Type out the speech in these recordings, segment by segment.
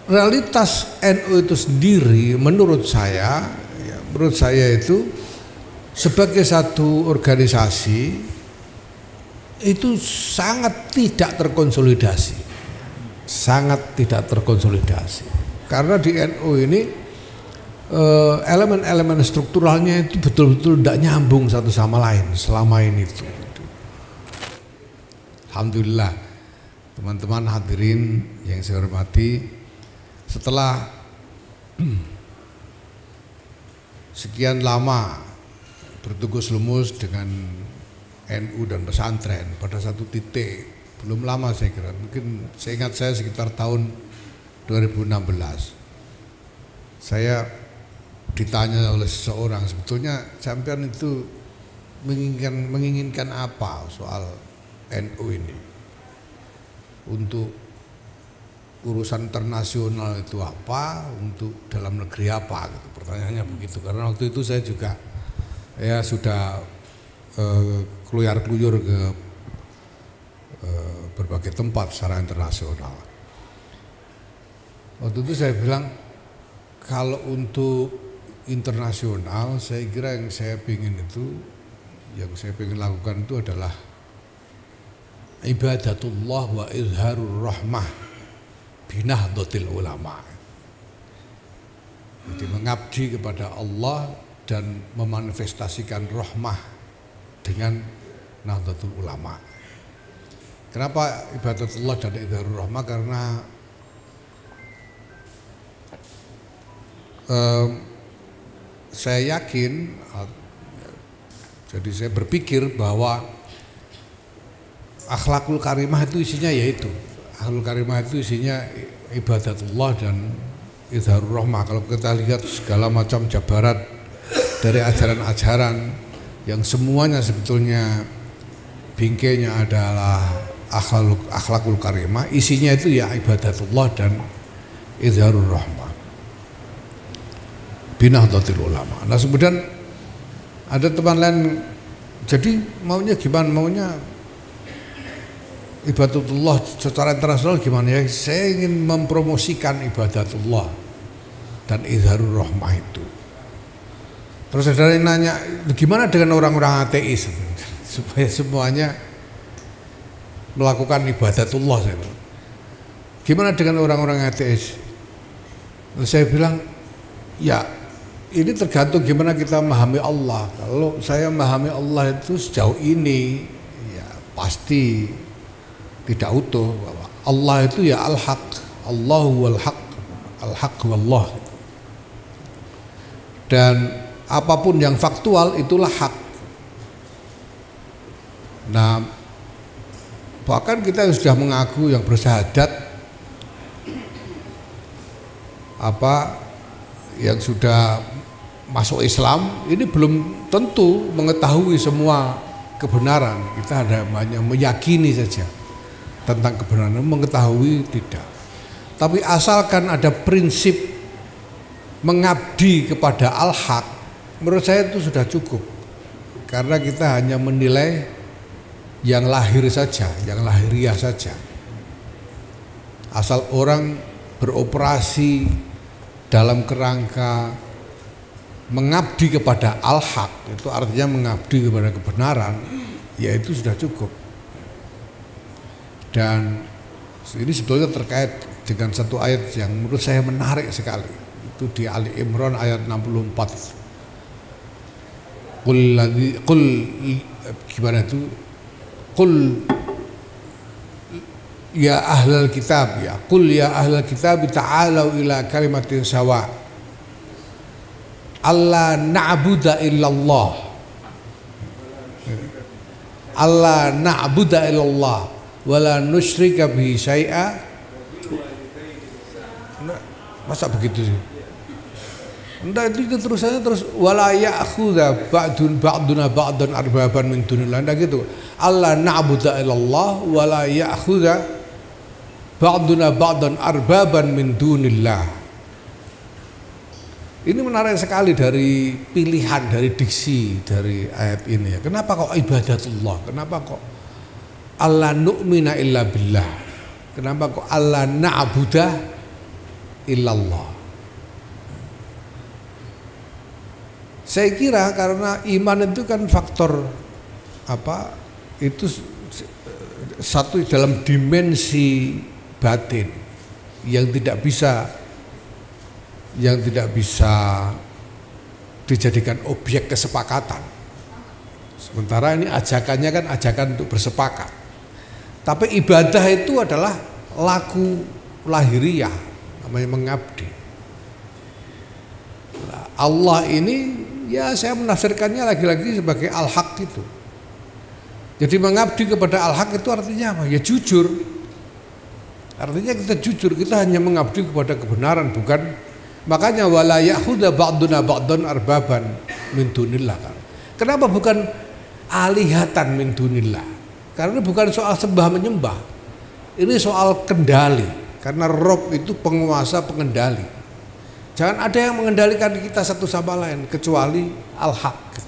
realitas NU itu sendiri menurut saya itu sebagai satu organisasi itu sangat tidak terkonsolidasi karena di NU ini elemen-elemen strukturalnya itu betul-betul tidak nyambung satu sama lain selama ini itu. Alhamdulillah teman-teman hadirin yang saya hormati, setelah sekian lama bertugas lumus dengan NU dan pesantren, pada satu titik belum lama saya kira, mungkin seingat saya sekitar tahun 2016 saya ditanya oleh seseorang, sebetulnya sampean itu menginginkan apa soal NU ini, untuk urusan internasional itu apa, untuk dalam negeri apa gitu, pertanyaannya begitu. Karena waktu itu saya juga sudah keluyar-keluyur ke berbagai tempat secara internasional. Waktu itu saya bilang kalau untuk internasional saya kira yang saya ingin lakukan itu adalah ibadatullah wa izharur rahmah binahdatil ulama. Jadi mengabdi kepada Allah dan memanifestasikan rahmah dengan Nahdlatul Ulama. Kenapa ibadatullah dan izharur rahmah? Karena saya yakin, jadi saya berpikir bahwa akhlakul karimah itu isinya yaitu akhlakul karimah itu isinya ibadatullah dan izharur rahmah. Kalau kita lihat segala macam jabaran dari ajaran-ajaran yang semuanya sebetulnya bingkainya adalah akhlakul karimah, isinya itu ya ibadatullah dan izharur rahmah binahdlatil ulama. Nah kemudian ada teman lain, jadi maunya gimana, maunya ibadatullah secara internasional gimana ya? Saya ingin mempromosikan ibadatullah dan izharur rahmah itu. Terus ada yang nanya, gimana dengan orang-orang ateis supaya semuanya melakukan ibadatullah? Gimana dengan orang-orang ateis? Saya bilang, ya ini tergantung gimana kita memahami Allah. Kalau saya memahami Allah itu sejauh ini, ya pasti tidak utuh. Allah itu ya al-haq, Allahu wal-haq, al-haq wallah. Dan apapun yang faktual itulah hak. Nah, bahkan kita sudah mengaku yang bersyahadat, yang sudah masuk Islam, ini belum tentu mengetahui semua kebenaran. Kita hanya meyakini saja tentang kebenaran, mengetahui tidak. Tapi asalkan ada prinsip mengabdi kepada al-haq, menurut saya itu sudah cukup. Karena kita hanya menilai yang lahir saja, yang lahiriah saja. Asal orang beroperasi dalam kerangka mengabdi kepada al-haq, itu artinya mengabdi kepada kebenaran, ya itu sudah cukup. Dan ini sebetulnya terkait dengan satu ayat yang menurut saya menarik sekali. Itu di Ali Imran ayat 64. Gimana itu? Qul ya ahlal kitab, ya qul ya ahlal kitab ta'alau ila kalimatin sawa alla na'budu illallah, alla na'budu illallah wala nusyrika bihi syai'a. Masa begitu sih? Enggak, itu terusannya terus wala ya'khudha ba'duna ba'dan arbaban min dunillah. Enggak gitu. Allah na'budu illallah wala ya'khudha ba'duna ba'dan arbaban min dunillah. Ini menarik sekali dari pilihan, dari diksi dari ayat ini ya. Kenapa kok ibadatullah? Kenapa kok Allah nu'mina illa billah? Kenapa kok Allah na'budu illallah. Saya kira karena iman itu kan faktor apa? Itu satu dalam dimensi batin yang tidak bisa dijadikan objek kesepakatan. Sementara ini ajakannya kan ajakan untuk bersepakat. Tapi ibadah itu adalah laku lahiriah, namanya mengabdi. Nah, Allah ini ya saya menafsirkannya lagi-lagi sebagai al-haq itu. Jadi mengabdi kepada al-haq itu artinya apa? Ya jujur. Artinya kita jujur, kita hanya mengabdi kepada kebenaran, bukan. Makanya wala ya'khudha ba'duna ba'dan arbaban min dunillah. Kenapa bukan alihatan min dunillah? Karena bukan soal sembah menyembah. Ini soal kendali. Karena Rob itu penguasa pengendali. Jangan ada yang mengendalikan kita satu sama lain kecuali al-haq,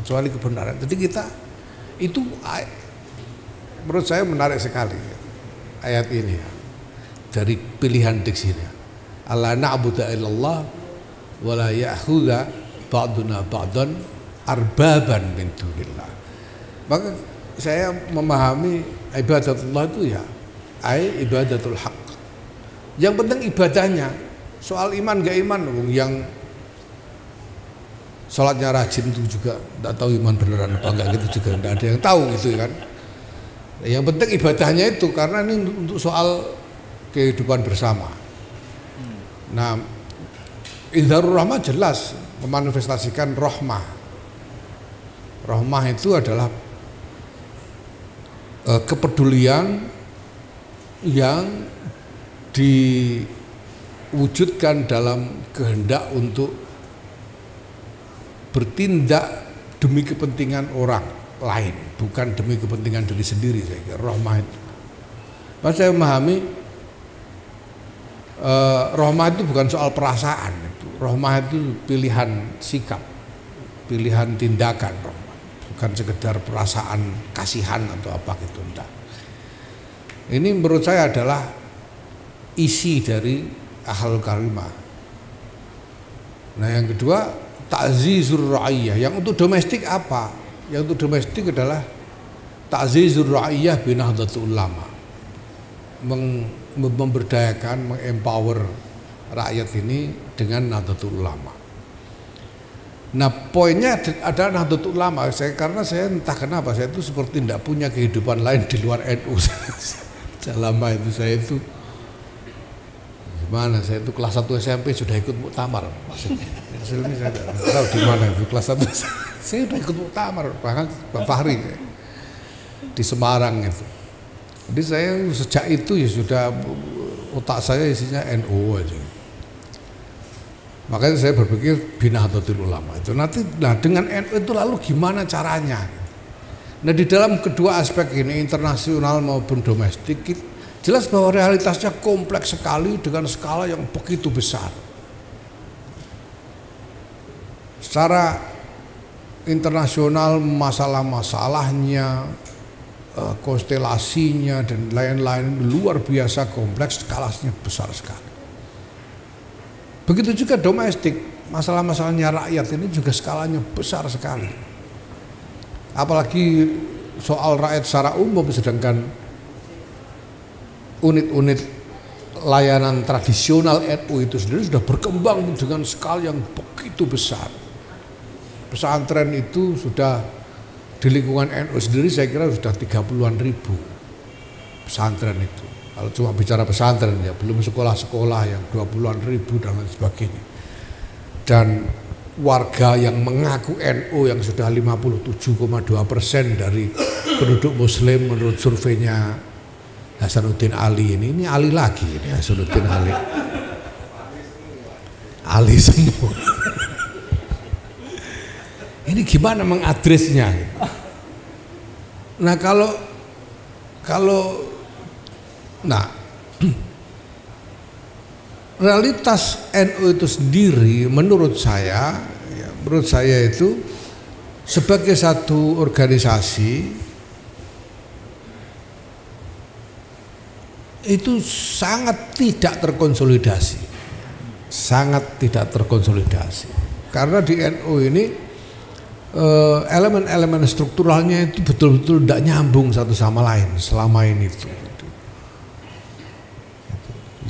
kecuali kebenaran. Jadi kita itu menurut saya menarik sekali ayat ini ya. Dari pilihan diksinya. Allah na'budu illallah wa la ya'khudha ba'duna ba'dan arbaban min dunillah. Maka saya memahami ibadatullah itu ya ibadatul haq. Yang penting ibadahnya. Soal iman gak iman, yang sholatnya rajin itu juga tidak tahu iman beneran apa enggak gitu juga tidak ada yang tahu gitu kan. Yang penting ibadahnya itu karena ini untuk soal kehidupan bersama. Nah, Izharur Rahmah jelas memanifestasikan rahmah. Rahmah itu adalah kepedulian yang diwujudkan dalam kehendak untuk bertindak demi kepentingan orang lain, bukan demi kepentingan diri sendiri. Saya kira rahmah itu. Mas saya memahami rahmah itu bukan soal perasaan itu. Rahmah itu pilihan sikap, pilihan tindakan rahmah. Bukan sekedar perasaan kasihan atau apa gitu, enggak. Ini menurut saya adalah isi dari akhlakul karimah. Nah, yang kedua ta'zizur ra'iyah. Yang untuk domestik apa? Yang untuk domestik adalah ta'zizur ra'iyah binahdlatul ulama. Memberdayakan, mengempower rakyat ini dengan Nahdlatul Ulama. Nah, poinnya adalah Nahdlatul Ulama. Karena saya entah kenapa saya itu seperti tidak punya kehidupan lain di luar NU. Selama itu saya itu gimana? Saya itu kelas 1 SMP sudah ikut muktamar. Maksudnya saya tidak tahu di mana itu kelas 1. Saya sudah ikut muktamar, bahkan Pak Fahri di Semarang itu. Jadi saya sejak itu ya sudah otak saya isinya NU aja. Makanya saya berpikir Binahdlatul Ulama itu nanti, nah dengan NU itu lalu gimana caranya? Nah di dalam kedua aspek ini, internasional maupun domestik, jelas bahwa realitasnya kompleks sekali dengan skala yang begitu besar. Secara internasional masalah-masalahnya, konstelasinya dan lain-lain luar biasa kompleks, skalanya besar sekali. Begitu juga domestik, masalah-masalahnya rakyat ini juga skalanya besar sekali. Apalagi soal rakyat secara umum, sedangkan unit-unit layanan tradisional NU itu sendiri sudah berkembang dengan skala yang begitu besar. Pesantren itu sudah di lingkungan NU sendiri saya kira sudah 30-an ribu pesantren itu. Kalau cuma bicara pesantren ya, belum sekolah-sekolah yang 20-an ribu dan lain sebagainya. Dan warga yang mengaku NU yang sudah 57,2% dari penduduk muslim menurut surveinya Hasanuddin Ali ini Ali lagi ini Hasanuddin Ali. Ali semua. Ini gimana mengadresnya? Nah nah realitas NU itu sendiri menurut saya itu sebagai satu organisasi itu sangat tidak terkonsolidasi. sangat tidak terkonsolidasi. Karena di NU ini elemen-elemen strukturalnya itu betul-betul tidak nyambung satu sama lain selama ini itu.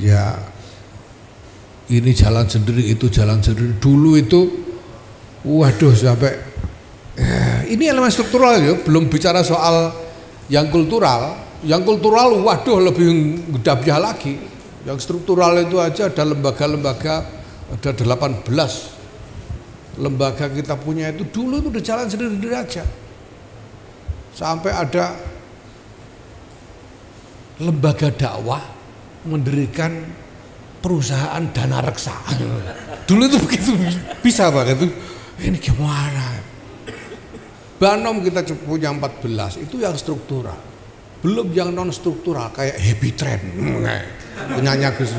Ya, ini jalan sendiri, itu jalan sendiri. Dulu itu, waduh sampai ini elemen struktural ya, belum bicara soal yang kultural. Yang kultural, waduh lebih gedabiah lagi. Yang struktural itu aja ada lembaga-lembaga, ada 18 lembaga kita punya itu dulu itu udah jalan sendiri-sendiri aja. Sampai ada lembaga dakwah mendirikan perusahaan dana reksa. Dulu itu begitu bisa Pak itu. Ini gimana? Banom kita punya 14 itu yang struktural. Belum yang non struktural kayak Happy Trend. Penyanyi Gus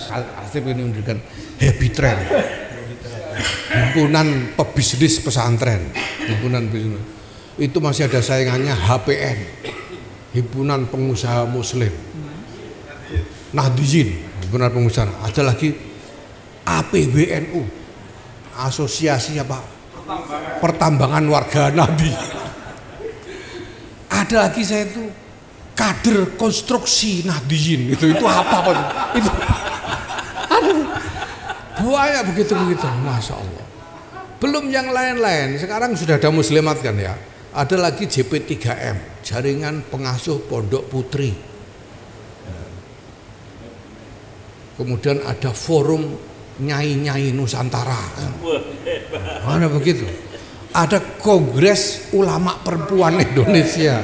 Hasib ini mendirikan Happy Trend. Himpunan pebisnis pesantren. Himpunan bisnis. Itu masih ada saingannya HPN. Himpunan Pengusaha Muslim. Nahdiyin, himpunan pengusaha. Ada lagi APBNU. Asosiasi apa? Pertambangan Warga Nabi. Ada lagi saya itu kader konstruksi Nahdiyin. Itu apa Pak? Itu buaya begitu, Masya Allah. Belum yang lain-lain. Sekarang sudah ada muslimat kan ya. Ada lagi JP3M, Jaringan Pengasuh Pondok Putri. Kemudian ada Forum Nyai-Nyai Nusantara. Mana begitu? Ada Kongres Ulama Perempuan Indonesia.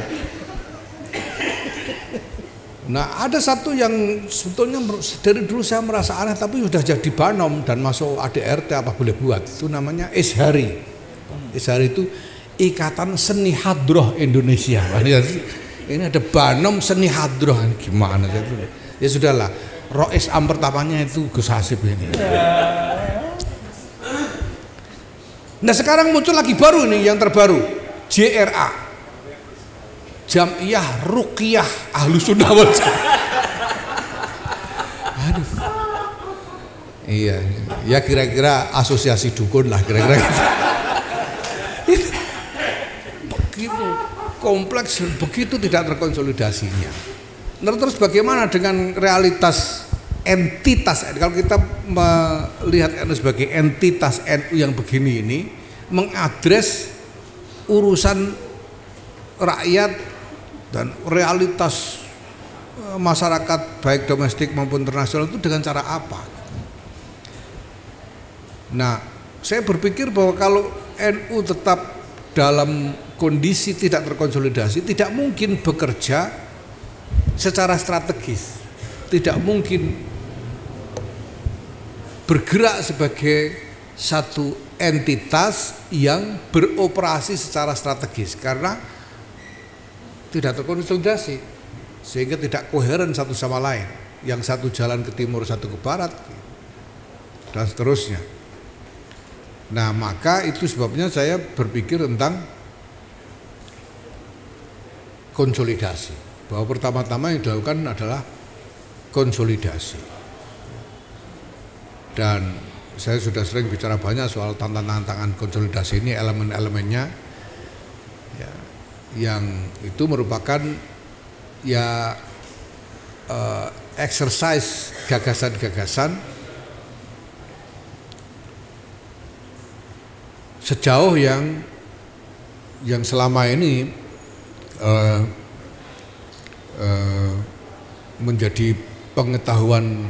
Nah, ada satu yang sebetulnya dari dulu saya merasa aneh tapi sudah jadi Banom dan masuk ADRT apa boleh buat. Itu namanya Ishari. Ishari itu Ikatan Seni Hadroh Indonesia. Ini ada Banom Seni Hadroh, gimana itu? Ya sudahlah. Rois Am pertamanya itu Gus Hasib ini. Nah sekarang muncul lagi baru ini yang terbaru JRA, Jam'iyah Ruqyah Ahlus Sunnah wal Jamaah. Aduh. Iya, ya kira-kira asosiasi dukun lah kira-kira. Begitu kompleks, begitu tidak terkonsolidasinya. Nah, terus bagaimana dengan realitas entitas? Kalau kita melihat NU sebagai entitas NU yang begini ini mengadres urusan rakyat dan realitas masyarakat baik domestik maupun internasional itu dengan cara apa? Nah, saya berpikir bahwa kalau NU tetap dalam kondisi tidak terkonsolidasi, tidak mungkin bekerja secara strategis, tidak mungkin bergerak sebagai satu entitas yang beroperasi secara strategis karena tidak terkonsolidasi sehingga tidak koheren satu sama lain, yang satu jalan ke timur, satu ke barat dan seterusnya. Nah, maka itu sebabnya saya berpikir tentang konsolidasi. Bahwa pertama-tama yang dilakukan adalah konsolidasi. Dan saya sudah sering bicara banyak soal tantangan konsolidasi ini, elemen-elemennya ya, yang itu merupakan ya exercise gagasan-gagasan sejauh yang selama ini menjadi pengetahuan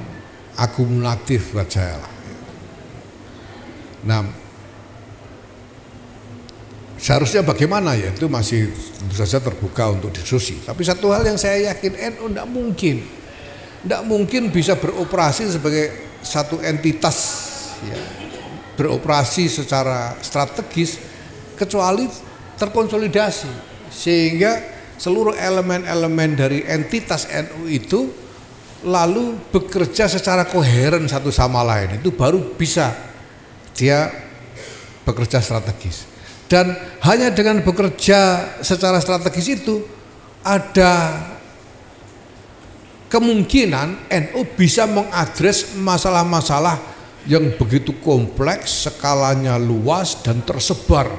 akumulatif buat saya. Nah, seharusnya bagaimana ya itu masih tentu saja terbuka untuk diskusi. Tapi satu hal yang saya yakin NU tidak mungkin bisa beroperasi sebagai satu entitas ya, beroperasi secara strategis kecuali terkonsolidasi sehingga seluruh elemen-elemen dari entitas NU itu lalu bekerja secara koheren satu sama lain, itu baru bisa dia bekerja strategis. Dan hanya dengan bekerja secara strategis itu ada kemungkinan NU bisa mengadres masalah-masalah yang begitu kompleks, skalanya luas dan tersebar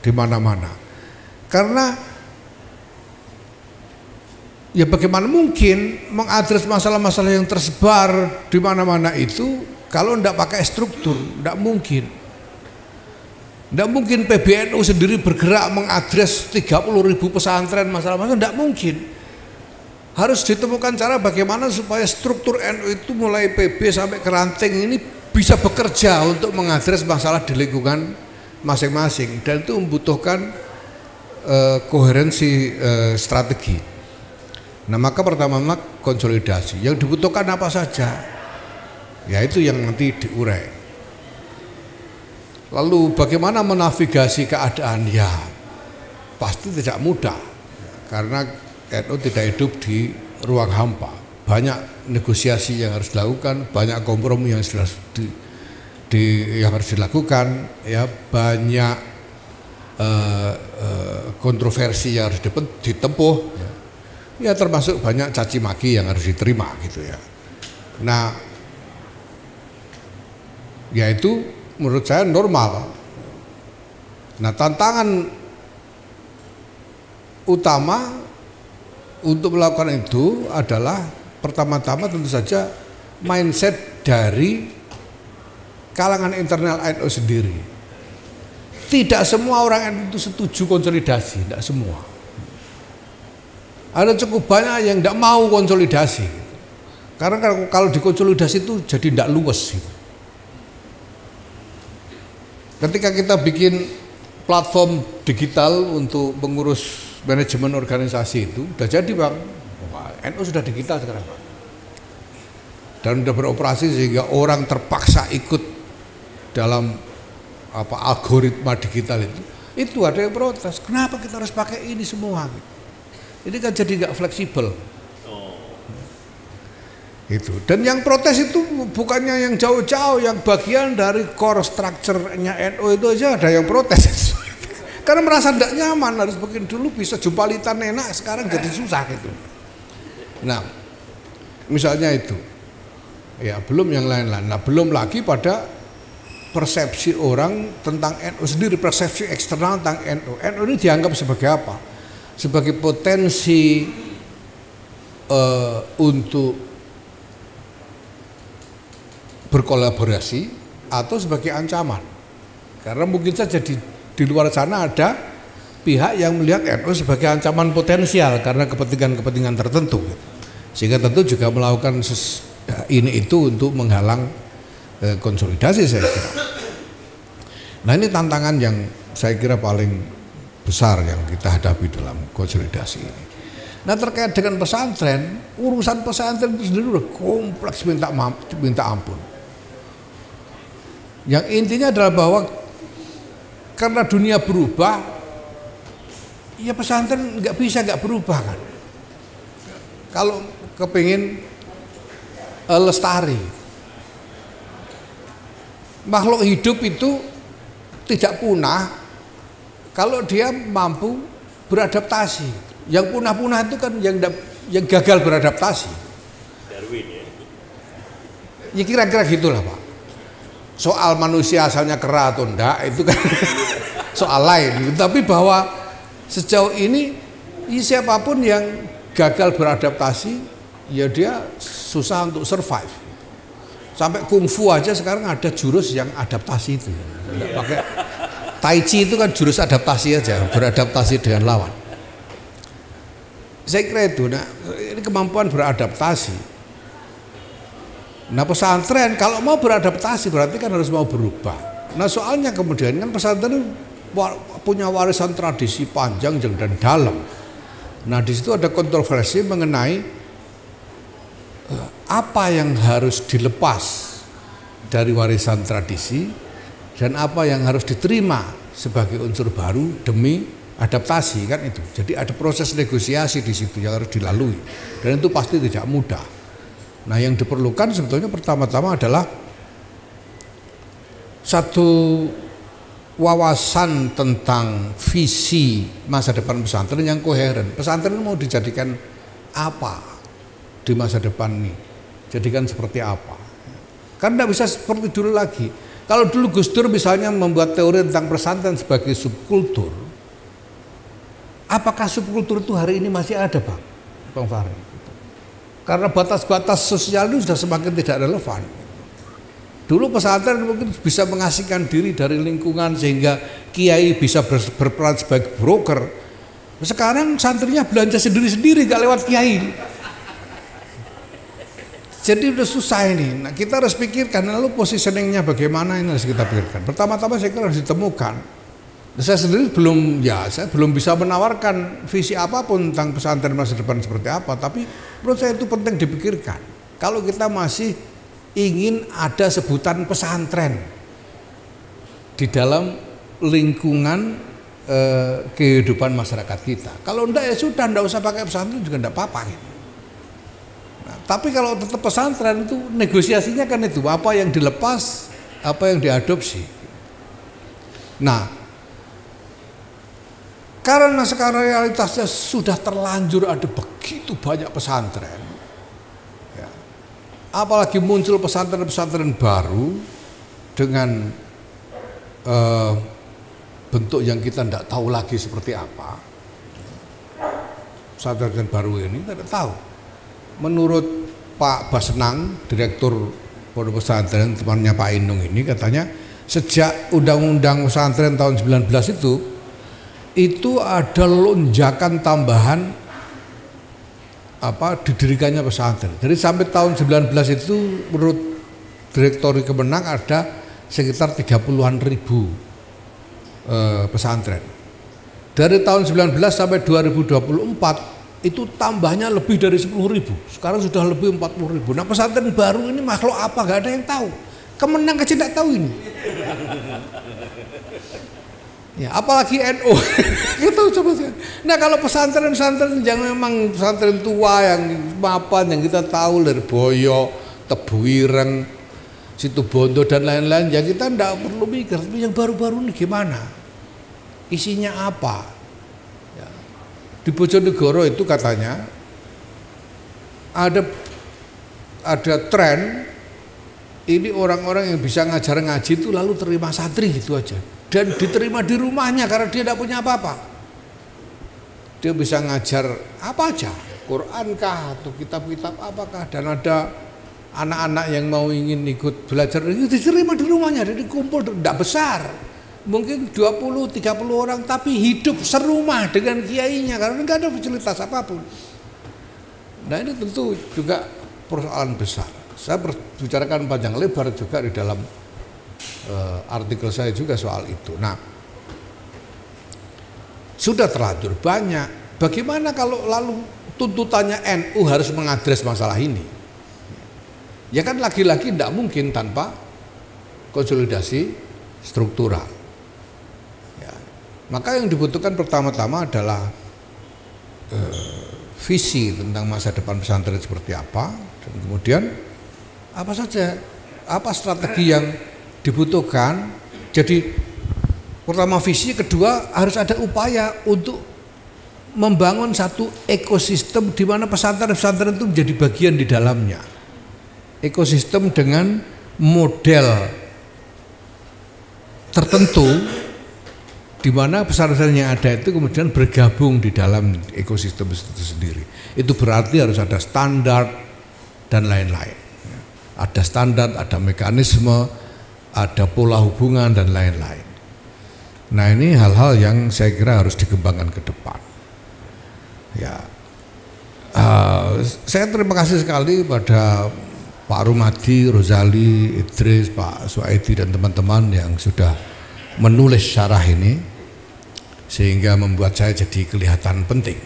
di mana-mana. Karena ya bagaimana mungkin mengadres masalah-masalah yang tersebar di mana-mana itu kalau tidak pakai struktur, tidak mungkin. Tidak mungkin PBNU sendiri bergerak mengadres 30.000 pesantren masalah-masalah, tidak mungkin. Harus ditemukan cara bagaimana supaya struktur NU itu mulai PB sampai ke ranting ini bisa bekerja untuk mengadres masalah di lingkungan masing-masing, dan itu membutuhkan koherensi strategi. Nah, maka pertama konsolidasi. Yang dibutuhkan apa saja? Ya itu yang nanti diurai. Lalu bagaimana menavigasi keadaan? Ya pasti tidak mudah, karena NU tidak hidup di ruang hampa. Banyak negosiasi yang harus dilakukan, banyak kompromi yang harus dilakukan, ya banyak kontroversi yang harus ditempuh, ya termasuk banyak caci maki yang harus diterima gitu ya. Nah, ya itu menurut saya normal. Nah, tantangan utama untuk melakukan itu adalah pertama-tama tentu saja mindset dari kalangan internal NU sendiri. Tidak semua orang NU itu setuju konsolidasi, tidak semua. Ada cukup banyak yang tidak mau konsolidasi, karena kalau dikonsolidasi itu jadi tidak luwes gitu. Ketika kita bikin platform digital untuk mengurus manajemen organisasi itu udah jadi Bang. NU sudah digital sekarang Bang. Dan sudah beroperasi sehingga orang terpaksa ikut dalam algoritma digital itu. Itu ada yang protes. Kenapa kita harus pakai ini semua? Ini kan jadi nggak fleksibel. Itu. Dan yang protes itu bukannya yang jauh-jauh, yang bagian dari core structure-nya NU itu aja ada yang protes. Karena merasa tidak nyaman, harus bikin dulu bisa jumpalitan enak, sekarang jadi susah gitu. Nah, misalnya itu, ya belum yang lain-lain. Nah, belum lagi pada persepsi orang tentang NU sendiri, persepsi eksternal tentang NU. NU ini dianggap sebagai apa? Sebagai potensi untuk berkolaborasi atau sebagai ancaman. Karena mungkin saja di luar sana ada pihak yang melihat NU sebagai ancaman potensial karena kepentingan-kepentingan tertentu, sehingga tentu juga melakukan ini itu untuk menghalang konsolidasi saya kira. Nah, ini tantangan yang saya kira paling besar yang kita hadapi dalam konsolidasi ini. Nah, terkait dengan pesantren, urusan pesantren itu sendiri udah kompleks minta ampun. Yang intinya adalah bahwa karena dunia berubah, ya pesantren nggak berubah kan. Kalau kepingin lestari, makhluk hidup itu tidak punah kalau dia mampu beradaptasi. Yang punah-punah itu kan yang gagal beradaptasi. Darwin ya. Ya kira-kira gitulah Pak. Soal manusia asalnya kera atau enggak itu kan soal lain. Tapi bahwa sejauh ini siapapun yang gagal beradaptasi, ya dia susah untuk survive. Sampai kungfu aja sekarang ada jurus yang adaptasi itu. Pakai Tai Chi itu kan jurus adaptasi aja, beradaptasi dengan lawan. Saya kira itu, nah ini kemampuan beradaptasi. Nah, pesantren kalau mau beradaptasi berarti kan harus mau berubah. Nah, soalnya kemudian kan pesantren punya warisan tradisi panjang dan dalam. Nah, di situ ada kontroversi mengenai apa yang harus dilepas dari warisan tradisi dan apa yang harus diterima sebagai unsur baru demi adaptasi, kan itu. Jadi ada proses negosiasi di situ yang harus dilalui dan itu pasti tidak mudah. Nah, yang diperlukan sebetulnya pertama-tama adalah satu wawasan tentang visi masa depan pesantren yang koheren. Pesantren mau dijadikan apa di masa depan ini? Jadikan seperti apa? Karena tidak bisa seperti dulu lagi. Kalau dulu Gus Dur misalnya membuat teori tentang pesantren sebagai subkultur, apakah subkultur itu hari ini masih ada, Bang Fahri? Karena batas-batas sosial itu sudah semakin tidak relevan. Dulu pesantren mungkin bisa mengasingkan diri dari lingkungan sehingga kiai bisa berperan sebagai broker. Sekarang santrinya belanja sendiri-sendiri, gak lewat kiai. Jadi udah susah ini. Nah, kita harus pikirkan lalu positioningnya bagaimana, ini harus kita pikirkan. Pertama-tama saya kira harus ditemukan. Saya sendiri saya belum bisa menawarkan visi apapun tentang pesantren masa depan seperti apa. Tapi menurut saya itu penting dipikirkan. Kalau kita masih ingin ada sebutan pesantren di dalam lingkungan kehidupan masyarakat kita. Kalau enggak ya sudah, enggak usah pakai pesantren juga enggak apa-apa gitu. Nah, tapi kalau tetap pesantren itu negosiasinya kan itu apa yang dilepas, apa yang diadopsi. Nah, karena sekarang realitasnya sudah terlanjur ada begitu banyak pesantren, ya, apalagi muncul pesantren-pesantren baru dengan bentuk yang kita tidak tahu lagi seperti apa. Pesantren baru ini tidak tahu. Menurut Pak Basnang, Direktur Pondok Pesantren, temannya Pak Inung ini, katanya sejak Undang-Undang Pesantren tahun 19 itu ada lonjakan tambahan didirikannya pesantren. Jadi sampai tahun 19 itu menurut Direktur Kemenang ada sekitar 30-an ribu pesantren. Dari tahun 19 sampai 2024 itu tambahnya lebih dari 10.000. Sekarang sudah lebih 40.000. Nah, pesantren baru ini makhluk apa? Gak ada yang tahu. Kemenang aja tidak tahu ini. Ya, apalagi NU. Gitu coba. Nah, kalau pesantren-pesantren yang memang pesantren tua yang mapan yang kita tahu dari Boyo, Tebu Ireng, Situbondo dan lain-lain, ya kita tidak perlu mikir. Tapi yang baru-baru ini gimana? Isinya apa? Di Bojonegoro itu katanya ada tren ini orang-orang yang bisa ngajar ngaji itu lalu terima santri gitu aja dan diterima di rumahnya karena dia tidak punya apa-apa. Dia bisa ngajar apa aja, Quran kah atau kitab-kitab apakah, dan ada anak-anak yang mau ingin ikut belajar itu diterima di rumahnya, jadi kumpul tidak besar. Mungkin 20-30 orang tapi hidup serumah dengan kiainya karena enggak ada fasilitas apapun. Nah, ini tentu juga persoalan besar. Saya berbicarakan panjang lebar juga di dalam artikel saya juga soal itu. Nah, sudah terlanjur banyak. Bagaimana kalau lalu tuntutannya NU harus mengadres masalah ini? Ya kan lagi-lagi tidak mungkin tanpa konsolidasi struktural. Maka yang dibutuhkan pertama-tama adalah visi tentang masa depan pesantren seperti apa, dan kemudian apa saja, apa strategi yang dibutuhkan. Jadi pertama visi, kedua harus ada upaya untuk membangun satu ekosistem di mana pesantren-pesantren itu menjadi bagian di dalamnya. Ekosistem dengan model tertentu di mana pesantren yang ada itu kemudian bergabung di dalam ekosistem itu sendiri. Itu berarti harus ada standar dan lain-lain. Ada standar, ada mekanisme, ada pola hubungan dan lain-lain. Nah, ini hal-hal yang saya kira harus dikembangkan ke depan. Ya, saya terima kasih sekali pada Pak Rumadi, Rozali, Idris, Pak Suaidi dan teman-teman yang sudah menulis syarah ini, sehingga membuat saya jadi kelihatan penting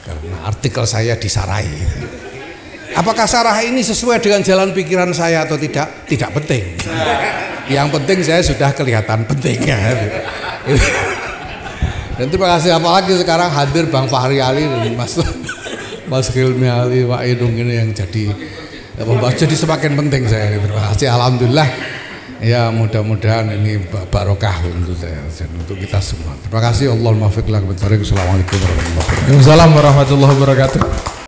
karena artikel saya disarai. Apakah syarah ini sesuai dengan jalan pikiran saya atau tidak? Tidak penting. Yang penting saya sudah kelihatan penting. Dan terima kasih, apalagi sekarang hadir Bang Fahri Ali dan Mas Hilmi Ali, Pak Idung ini yang jadi membahas, jadi semakin penting saya. Terima kasih, alhamdulillah. Ya, mudah-mudahan ini barokah untuk saya dan untuk kita semua. Terima kasih. Allahumma fiqh lakum. Assalamualaikum warahmatullahi wabarakatuh. Waalaikumsalam warahmatullahi wabarakatuh.